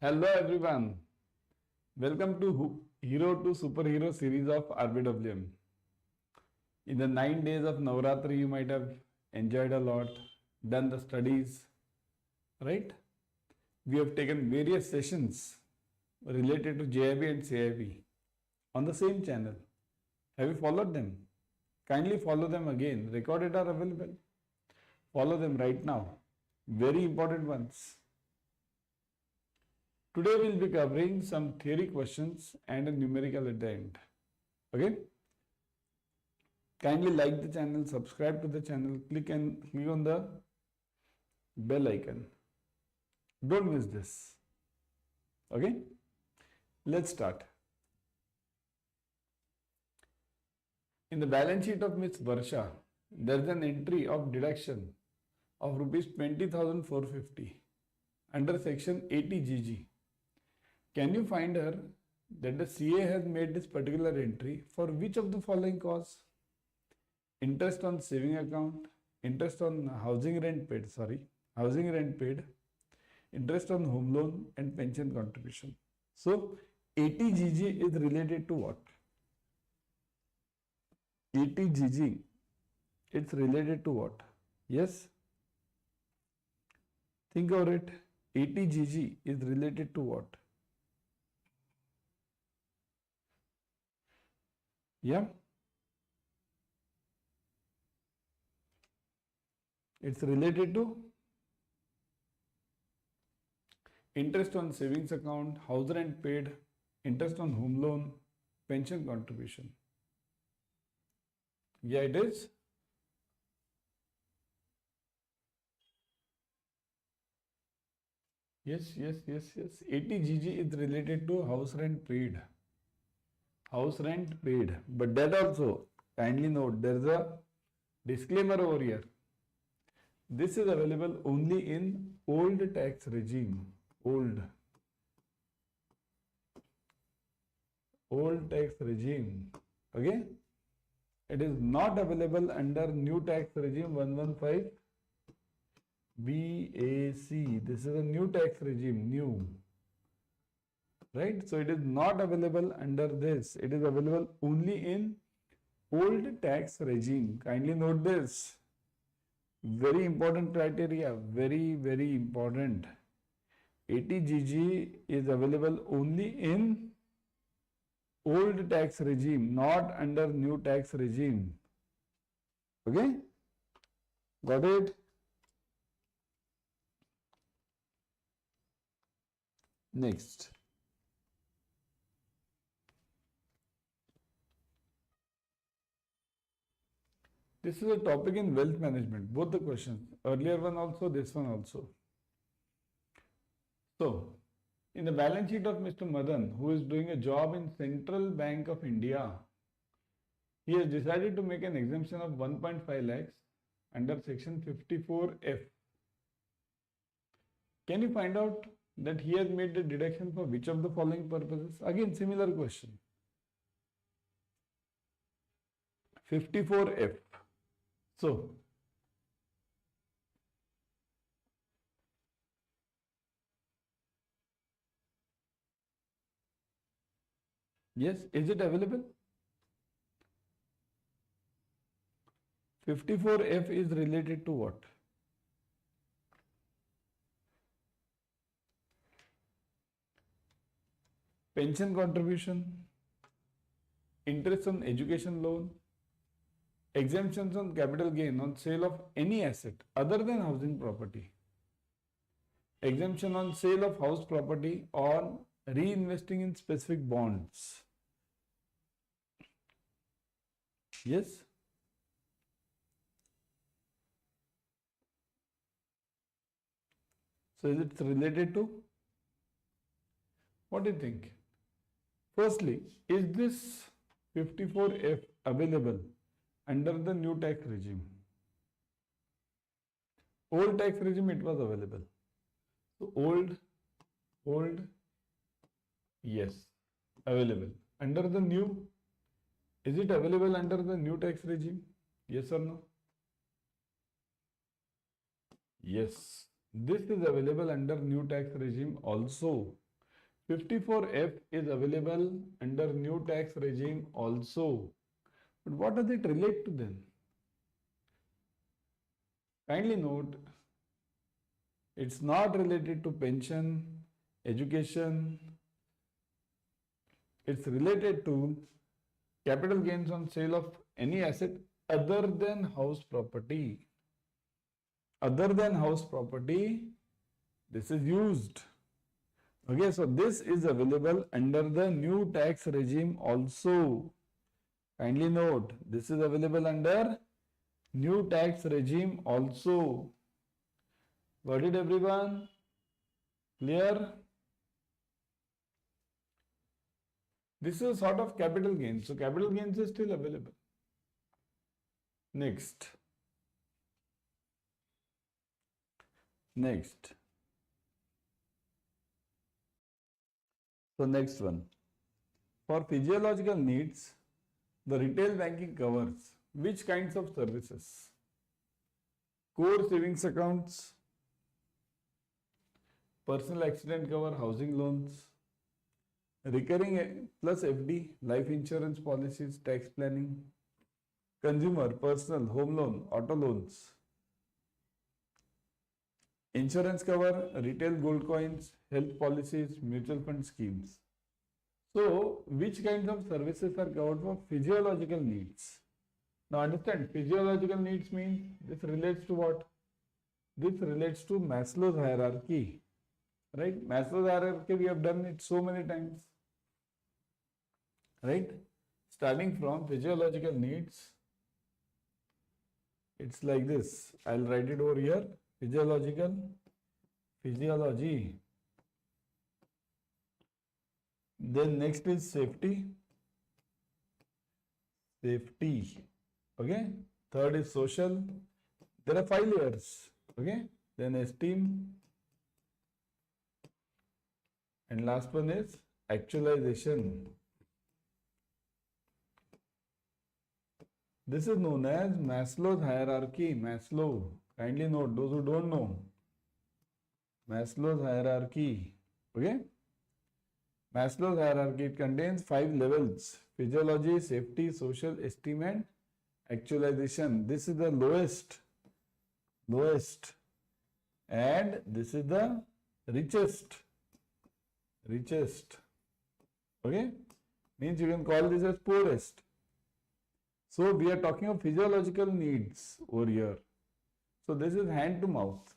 Hello everyone, welcome to Hero to Superhero series of RBWM. In the 9 days of Navratri, you might have enjoyed a lot, done the studies, right? We have taken various sessions related to JAIIB and CAIIB on the same channel. Have you followed them? Kindly follow them again. Recorded are available. Follow them right now. Very important ones. Today we'll be covering some theory questions and a numerical at the end. Okay? Kindly like the channel, subscribe to the channel, click on the bell icon. Don't miss this. Okay? Let's start. In the balance sheet of Miss Varsha, there is an entry of deduction of rupees 20,450 under section 80GG. Can you find her that the CA has made this particular entry for which of the following cause? Interest on saving account, interest on housing rent paid, interest on home loan and pension contribution. So 80GG is related to what? 80GG, it's related to what? Yes? Think over it. 80GG is related to what? Yeah? It's related to interest on savings account, house rent paid, interest on home loan, pension contribution. Yeah, it is. Yes. 80GG is related to house rent paid. House rent paid. But that also, kindly note, there is a disclaimer over here. This is available only in old tax regime. Old tax regime. Okay? It is not available under new tax regime 115 BAC. This is a new tax regime, new. Right? So it is not available under this. It is available only in old tax regime. Kindly note this. Very important criteria. Very important. 80GG is available only in old tax regime, not under new tax regime. Okay? Got it? Next. This is a topic in wealth management, both the questions, earlier one also, this one also. So, in the balance sheet of Mr. Madan, who is doing a job in Central Bank of India, he has decided to make an exemption of 1.5 lakhs under section 54F. Can you find out that he has made the deduction for which of the following purposes? Again, similar question. 54F. So, yes, is it available? 54F is related to what? Pension contribution, interest on education loan, exemptions on capital gain on sale of any asset other than housing property, exemption on sale of house property or reinvesting in specific bonds. Yes? So is it related to? What do you think? Firstly, is this 54F available under the new tax regime? Old tax regime it was available. So old, yes, available. Under the new, is it available under the new tax regime? Yes or no? Yes, this is available under new tax regime also. 54F is available under new tax regime also. But what does it relate to then? Kindly note, it's not related to pension, education. It's related to capital gains on sale of any asset other than house property. Other than house property, this is used. Okay, so this is available under the new tax regime also. Kindly note, this is available under new tax regime also. Got it, everyone? Clear? This is a sort of capital gain. So capital gains is still available. Next. So next one. For physiological needs, the retail banking covers which kinds of services? Core savings accounts, personal accident cover, housing loans, recurring plus FD, life insurance policies, tax planning, consumer, personal, home loan, auto loans, insurance cover, retail gold coins, health policies, mutual fund schemes. So, which kinds of services are covered for physiological needs? Now understand, physiological needs means this relates to what? This relates to Maslow's hierarchy, right? Maslow's hierarchy, we have done it so many times, right? Starting from physiological needs, it's like this. I'll write it over here. Physiology. Then next is safety. Okay. Third is social. There are 5 layers. Okay. Then esteem. And last one is actualization. This is known as Maslow's hierarchy. Maslow. Kindly note, those who don't know. Maslow's hierarchy. Okay. Maslow's hierarchy, it contains 5 levels: physiology, safety, social, esteem, and actualization. This is the lowest, and this is the richest. Okay, means you can call this as poorest. So we are talking of physiological needs over here. So this is hand to mouth.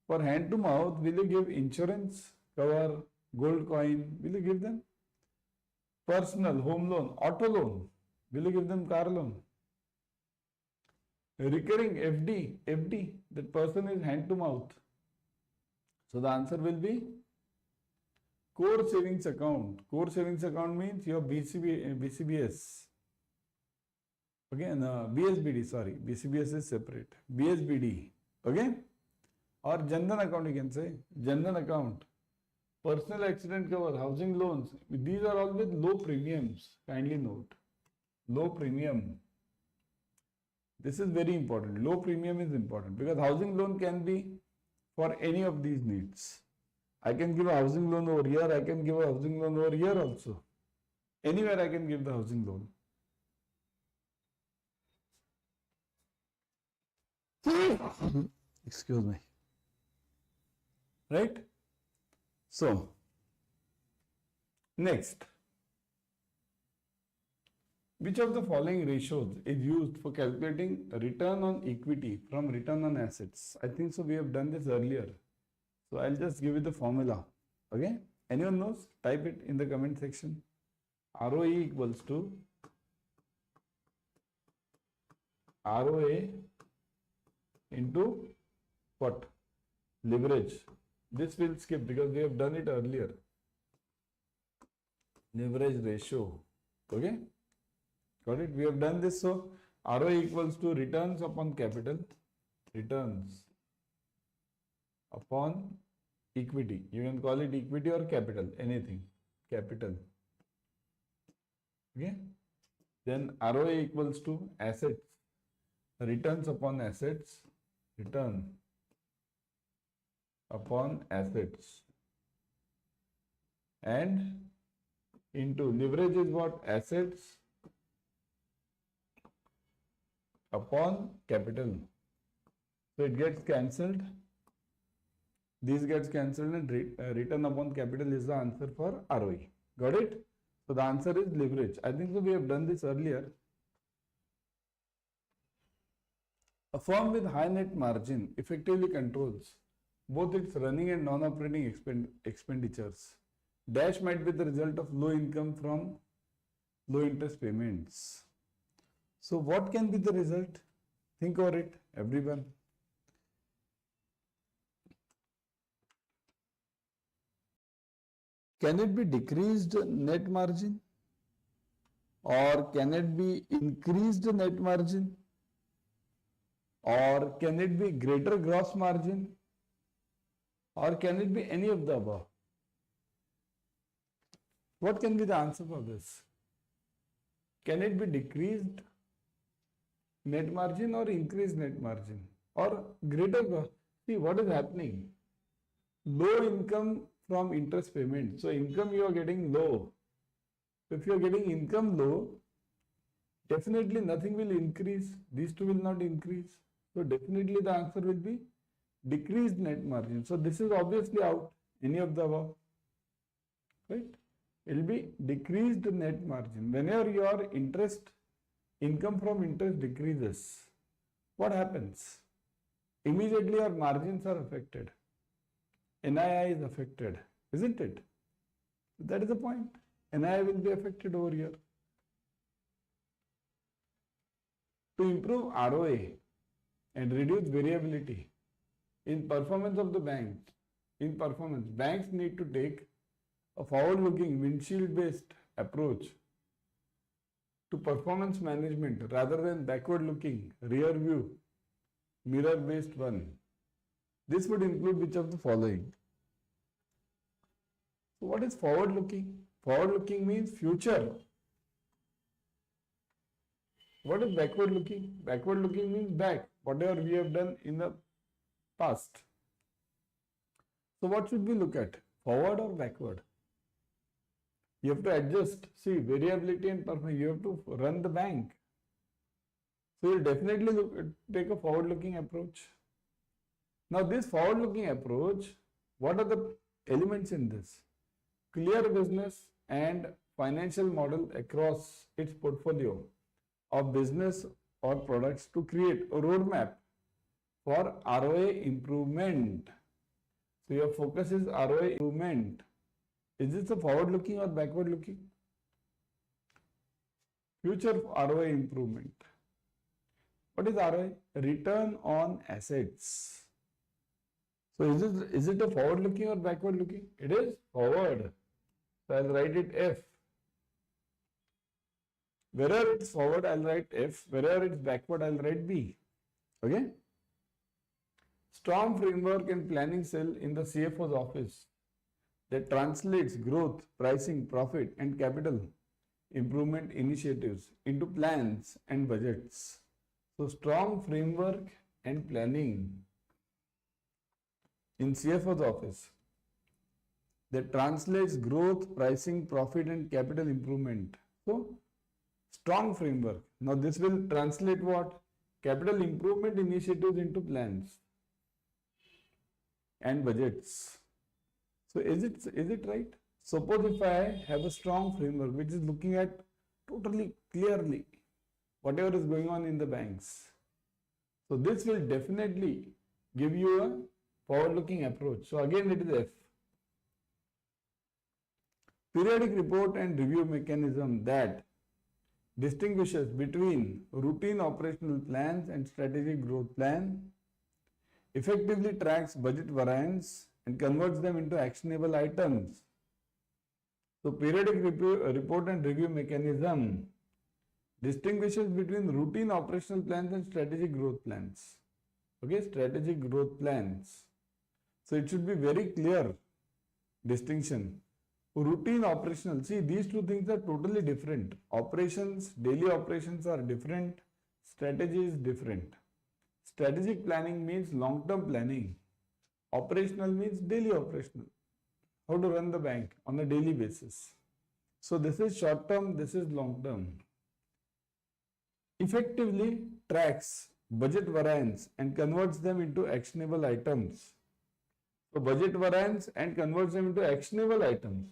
For hand to mouth, will you give insurance cover, gold coin? Will you give them? Personal, home loan, auto loan. Will you give them car loan? Recurring FD, that person is hand to mouth. So the answer will be core savings account. Core savings account means your BCBS. Okay, no, BSBD, sorry. BCBS is separate. BSBD. Okay? Or Jandan account, you can say. Jandan account. Personal accident cover, housing loans. These are all with low premiums. Kindly note. Low premium. This is very important. Low premium is important because housing loan can be for any of these needs. I can give a housing loan over here. I can give a housing loan over here also. Anywhere I can give the housing loan. Excuse me. Right? So, next. Which of the following ratios is used for calculating return on equity from return on assets? I think so we have done this earlier. So, I'll just give you the formula. Okay? Anyone knows? Type it in the comment section. ROE equals to ROA into what? Leverage. This we'll skip because we have done it earlier. Leverage ratio. Okay? Got it? We have done this. So, ROA equals to returns upon capital. Returns upon equity. You can call it equity or capital. Anything. Capital. Okay? Then ROA equals to assets. Returns upon assets. Return upon assets. and into leverage is what? Assets upon capital. So it gets cancelled. This gets cancelled and return upon capital is the answer for ROE. Got it? So the answer is leverage. I think so we have done this earlier. A firm with high net margin effectively controls both its running and non-operating expenditures. Dash might be the result of low income from low interest payments. So what can be the result? Think over it, everyone. Can it be decreased net margin? Or can it be increased net margin? Or can it be greater gross margin? Or can it be any of the above? What can be the answer for this? Can it be decreased net margin or increased net margin? Or greater gross? See what is happening. Low income from interest payment. So income you are getting low. If you are getting income low, definitely nothing will increase. These two will not increase. So definitely the answer will be decreased net margin. So this is obviously out. Any of the above. Right? It will be decreased net margin. Whenever your income from interest decreases, what happens? Immediately your margins are affected. NII is affected, isn't it? That is the point. NII will be affected over here. To improve ROA and reduce variability in performance of the banks, banks need to take a forward-looking windshield-based approach to performance management rather than backward-looking rear-view mirror-based one. This would include which of the following? So what is forward-looking? Forward-looking means future. What is backward-looking? Backward-looking means back, whatever we have done in the past. So what should we look at? Forward or backward? You have to adjust. See, variability and performance. You have to run the bank. So you'll definitely take a forward-looking approach. Now this forward-looking approach, what are the elements in this? Clear business and financial model across its portfolio of business or products to create a roadmap for ROA improvement. So your focus is ROA improvement. Is this a forward-looking or backward-looking? Future ROA improvement. What is ROA? Return on assets. So is it a forward-looking or backward-looking? It is forward. So I'll write it F. Wherever it's forward, I'll write F. Wherever it's backward, I'll write B. Okay? Strong framework and planning cell in the CFO's office that translates growth, pricing, profit, and capital improvement initiatives into plans and budgets. So strong framework and planning in CFO's office that translates growth, pricing, profit, and capital improvement. So strong framework. Now this will translate what? Capital improvement initiatives into plans and budgets. So is it right? Suppose if I have a strong framework which is looking at totally clearly whatever is going on in the banks. So this will definitely give you a forward-looking approach. So again it is F. Periodic report and review mechanism that distinguishes between routine operational plans and strategic growth plan, effectively tracks budget variance and converts them into actionable items. So periodic report and review mechanism distinguishes between routine operational plans and strategic growth plans. Okay, strategic growth plans. So it should be very clear distinction. Routine operational, see these two things are totally different. Operations, daily operations are different. Strategy is different. Strategic planning means long-term planning. Operational means daily operational. how to run the bank on a daily basis. So this is short term, this is long term. Effectively tracks budget variance and converts them into actionable items. So budget variance and converts them into actionable items.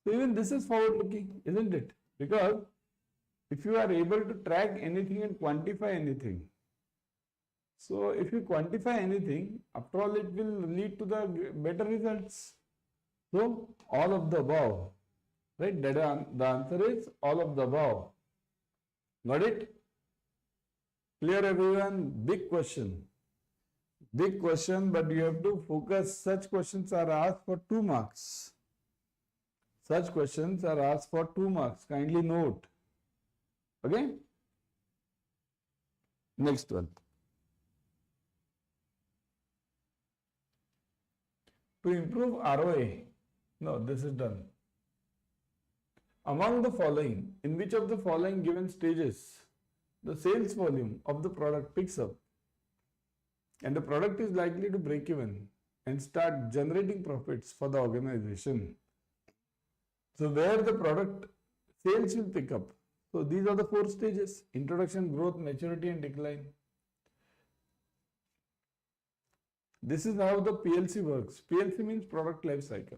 So even this is forward looking, isn't it? Because if you are able to track anything and quantify anything, so if you quantify anything, after all it will lead to the better results. So all of the above, right? The answer is all of the above. Got it? Clear everyone? Big question. Big question, but you have to focus. Such questions are asked for 2 marks. Such questions are asked for 2 marks. Kindly note. Okay? Next one. To improve ROA. No, this is done. Among the following, in which of the following given stages the sales volume of the product picks up and the product is likely to break even and start generating profits for the organization? So where the product sales will pick up. So these are the 4 stages: introduction, growth, maturity and decline. This is how the PLC works. PLC means product life cycle.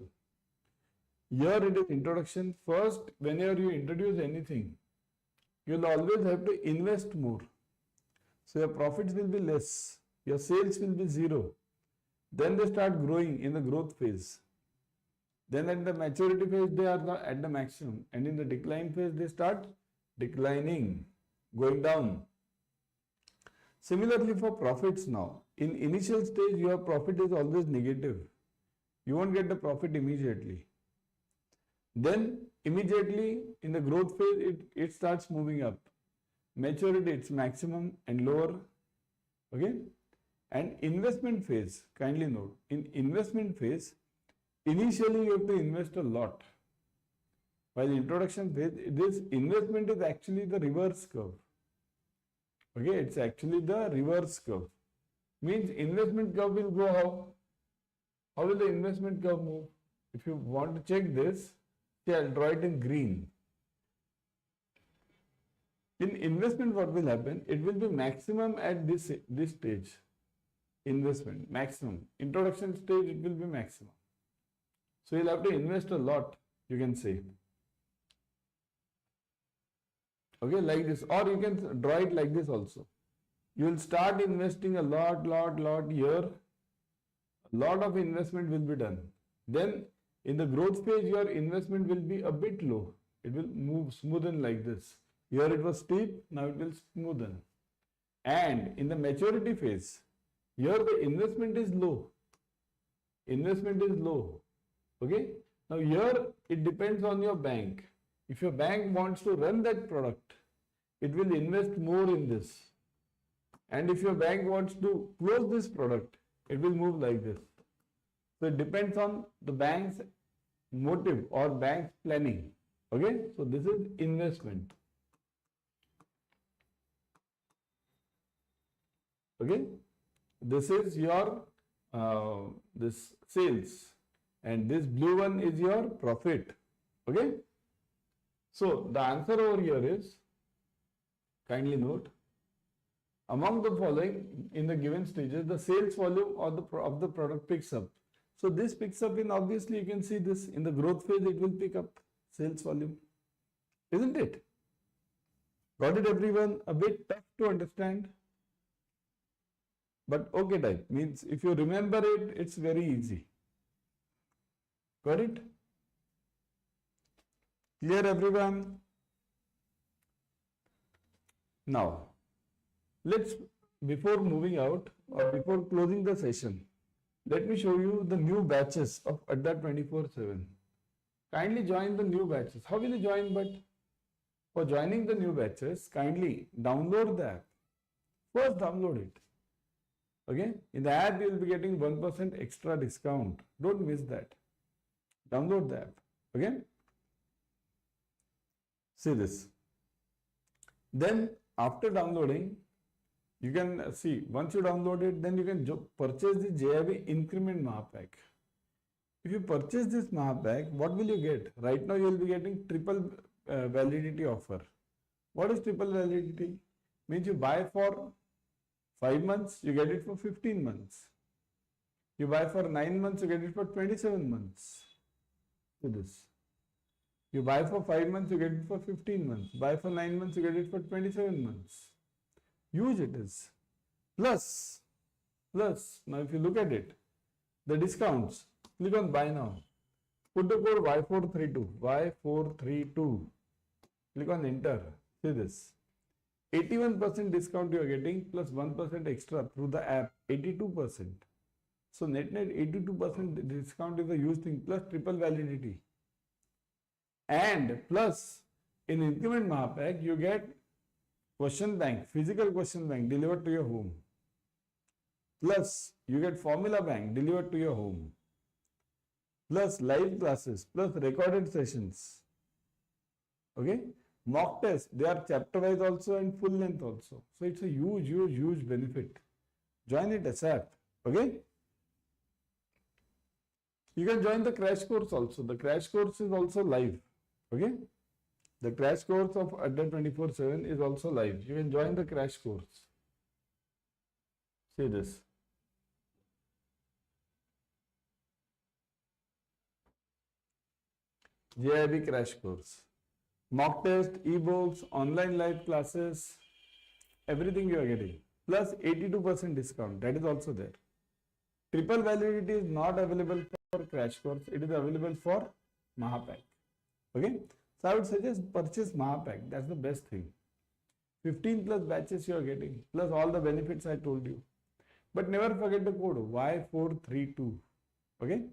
Here it is introduction. First, whenever you introduce anything, you'll always have to invest more. So your profits will be less, your sales will be 0. Then they start growing in the growth phase. Then at the maturity phase, they are at the maximum. And in the decline phase, they start declining, going down. Similarly for profits now, in initial stage, your profit is always negative. You won't get the profit immediately. Then immediately in the growth phase, it starts moving up. Maturity, it's maximum and lower. Okay. And investment phase, kindly note, in investment phase, initially you have to invest a lot. While introduction phase, this investment is actually the reverse curve. Okay, it's actually the reverse curve. Means investment curve will go how? How will the investment curve move? If you want to check this, see, I'll draw it in green. In investment, what will happen? It will be maximum at this stage. Investment, maximum. Introduction stage, it will be maximum. So you'll have to invest a lot, you can say. Okay, like this. Or you can draw it like this also. You will start investing a lot here. A lot of investment will be done. Then in the growth phase, your investment will be a bit low. It will move smoothen like this. Here it was steep, now it will smoothen. And in the maturity phase, here the investment is low. Investment is low. Okay. Now here it depends on your bank. If your bank wants to run that product, it will invest more in this. And if your bank wants to close this product, it will move like this. So it depends on the bank's motive or bank's planning. Okay. So this is investment. Okay. This is your this sales, and this blue one is your profit. Okay. So the answer over here is, kindly note, among the following in the given stages, the sales volume of the product picks up. So this picks up in, obviously you can see this in the growth phase, it will pick up sales volume, isn't it? Got it everyone? A bit tough to understand, but okay type means if you remember it, it's very easy. Got it? Clear everyone? Now, let's, before moving out or before closing the session, let me show you the new batches of Adda 24/7. Kindly join the new batches. How will you join? But for joining the new batches, kindly download the app. First download it. Okay? In the app, you will be getting 1% extra discount. Don't miss that. Download the app. Okay? See this. Then after downloading, you can see, once you download it, then you can purchase the JAIIB Increment Mahapack. If you purchase this Mahapack, what will you get? Right now you will be getting triple validity offer. What is triple validity? Means you buy for 5 months, you get it for 15 months. You buy for 9 months, you get it for 27 months. Do this. You buy for 5 months, you get it for 15 months. Buy for 9 months, you get it for 27 months. Huge it is. Plus, now if you look at it, the discounts, click on buy now. Put the code Y432. Click on enter. See this. 81% discount you are getting plus 1% extra through the app. 82%. So net 82% discount is a huge thing, plus triple validity. And plus in Increment Mahapack you get question bank, physical question bank delivered to your home. Plus you get formula bank delivered to your home. Plus live classes, plus recorded sessions. Okay? Mock test, they are chapter wise also and full length also. So it's a huge benefit. Join it ASAP. Okay? You can join the crash course also. The crash course is also live. Okay? The crash course of Adda 24/7 is also live. You can join the crash course. See this. JAIIB crash course. Mock test, ebooks, online live classes, everything you are getting. Plus 82% discount. That is also there. Triple validity is not available for crash course. It is available for Mahapack. Okay. So I would suggest purchase Mahapack. That's the best thing. 15 plus batches you are getting. Plus all the benefits I told you. But never forget the code Y432. Okay.